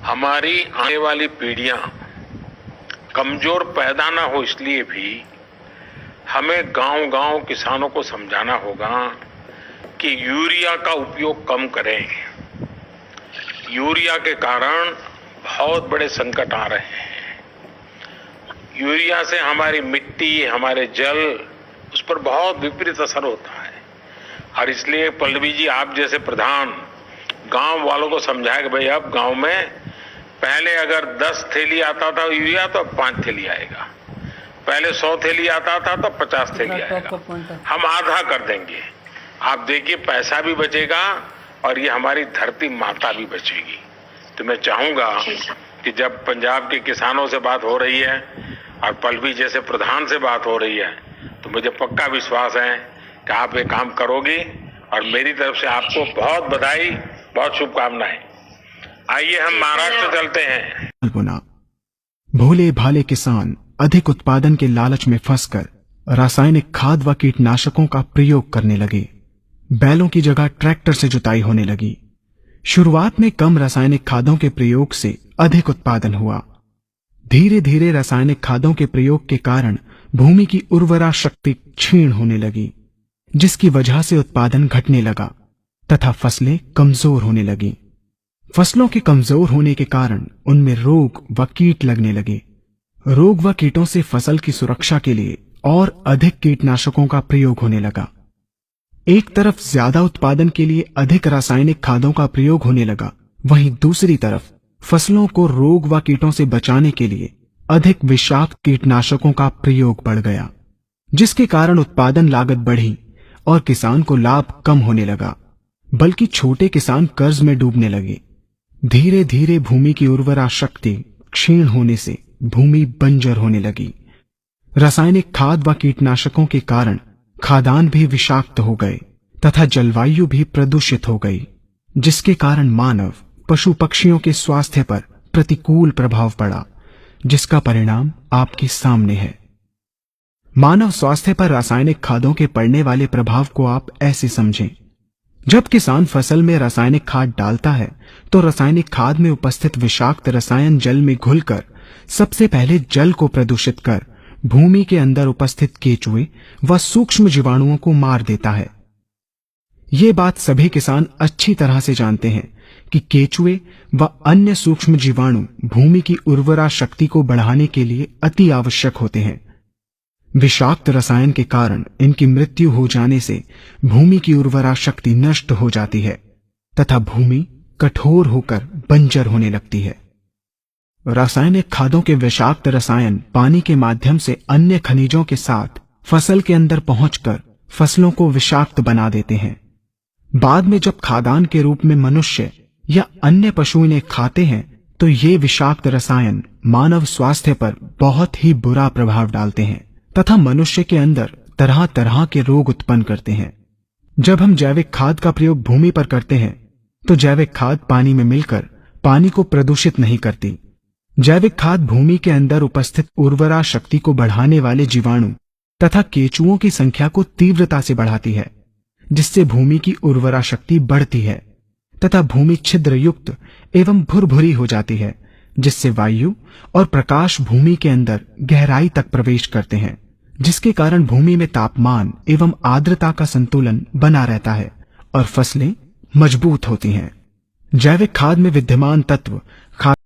हमारी आने वाली पीढ़ियां कमजोर पैदा ना हो, इसलिए भी हमें गांव-गांव किसानों को समझाना होगा कि यूरिया का उपयोग कम करें। यूरिया के कारण बहुत बड़े संकट आ रहे हैं। यूरिया से हमारी मिट्टी, हमारे जल, उस पर बहुत विपरीत असर होता है। और इसलिए पल्लवी जी, आप जैसे प्रधान गांव वालों को समझाए कि भाई अब गांव में पहले अगर 10 थैली आता था यूरिया तो अब 5 थैली आएगा, पहले 100 थैली आता था तो 50 थैली आएगा, हम आधा कर देंगे। आप देखिए पैसा भी बचेगा और ये हमारी धरती माता भी बचेगी। तो मैं चाहूंगा कि जब पंजाब के किसानों से बात हो रही है और पल्लवी जैसे प्रधान से बात हो रही है, तो मुझे पक्का विश्वास है कि आप ये काम करोगी और मेरी तरफ से आपको बहुत बधाई, बहुत शुभकामनाएं। आइए हम महाराष्ट्र चलते हैं। भोले भाले किसान अधिक उत्पादन के लालच में फंसकर रासायनिक खाद व कीटनाशकों का प्रयोग करने लगे। बैलों की जगह ट्रैक्टर से जुताई होने लगी। शुरुआत में कम रासायनिक खादों के प्रयोग से अधिक उत्पादन हुआ। धीरे धीरे रासायनिक खादों के प्रयोग के कारण भूमि की उर्वरा शक्ति क्षीण होने लगी, जिसकी वजह से उत्पादन घटने लगा तथा फसलें कमजोर होने लगी। फसलों के कमजोर होने के कारण उनमें रोग व कीट लगने लगे। रोग व कीटों से फसल की सुरक्षा के लिए और अधिक कीटनाशकों का प्रयोग होने लगा। एक तरफ ज्यादा उत्पादन के लिए अधिक रासायनिक खादों का प्रयोग होने लगा, वहीं दूसरी तरफ फसलों को रोग व कीटों से बचाने के लिए अधिक विषाक्त कीटनाशकों का प्रयोग बढ़ गया, जिसके कारण उत्पादन लागत बढ़ी और किसान को लाभ कम होने लगा, बल्कि छोटे किसान कर्ज में डूबने लगे। धीरे धीरे भूमि की उर्वरा शक्ति क्षीण होने से भूमि बंजर होने लगी। रासायनिक खाद व कीटनाशकों के कारण खाद्यान्न भी विषाक्त हो गए तथा जलवायु भी प्रदूषित हो गई, जिसके कारण मानव, पशु पक्षियों के स्वास्थ्य पर प्रतिकूल प्रभाव पड़ा, जिसका परिणाम आपके सामने है। मानव स्वास्थ्य पर रासायनिक खादों के पड़ने वाले प्रभाव को आप ऐसे समझें। जब किसान फसल में रासायनिक खाद डालता है तो रासायनिक खाद में उपस्थित विषाक्त रसायन जल में घुलकर सबसे पहले जल को प्रदूषित कर भूमि के अंदर उपस्थित केचुए व सूक्ष्म जीवाणुओं को मार देता है। ये बात सभी किसान अच्छी तरह से जानते हैं कि केचुए व अन्य सूक्ष्म जीवाणु भूमि की उर्वरा शक्ति को बढ़ाने के लिए अति आवश्यक होते हैं। विषाक्त रसायन के कारण इनकी मृत्यु हो जाने से भूमि की उर्वरा शक्ति नष्ट हो जाती है तथा भूमि कठोर होकर बंजर होने लगती है। रासायनिक खादों के विषाक्त रसायन पानी के माध्यम से अन्य खनिजों के साथ फसल के अंदर पहुंचकर फसलों को विषाक्त बना देते हैं। बाद में जब खाद्यान्न के रूप में मनुष्य या अन्य पशु इन्हें खाते हैं तो ये विषाक्त रसायन मानव स्वास्थ्य पर बहुत ही बुरा प्रभाव डालते हैं तथा मनुष्य के अंदर तरह तरह के रोग उत्पन्न करते हैं। जब हम जैविक खाद का प्रयोग भूमि पर करते हैं तो जैविक खाद पानी में मिलकर पानी को प्रदूषित नहीं करती। जैविक खाद भूमि के अंदर उपस्थित उर्वरा शक्ति को बढ़ाने वाले जीवाणु तथा केचुओं की संख्या को तीव्रता से बढ़ाती है, जिससे भूमि की उर्वरा शक्ति बढ़ती है तथा भूमि छिद्र युक्त एवं भुरभुरी हो जाती है, जिससे वायु और प्रकाश भूमि के अंदर गहराई तक प्रवेश करते हैं, जिसके कारण भूमि में तापमान एवं आर्द्रता का संतुलन बना रहता है और फसलें मजबूत होती हैं। जैविक खाद में विद्यमान तत्व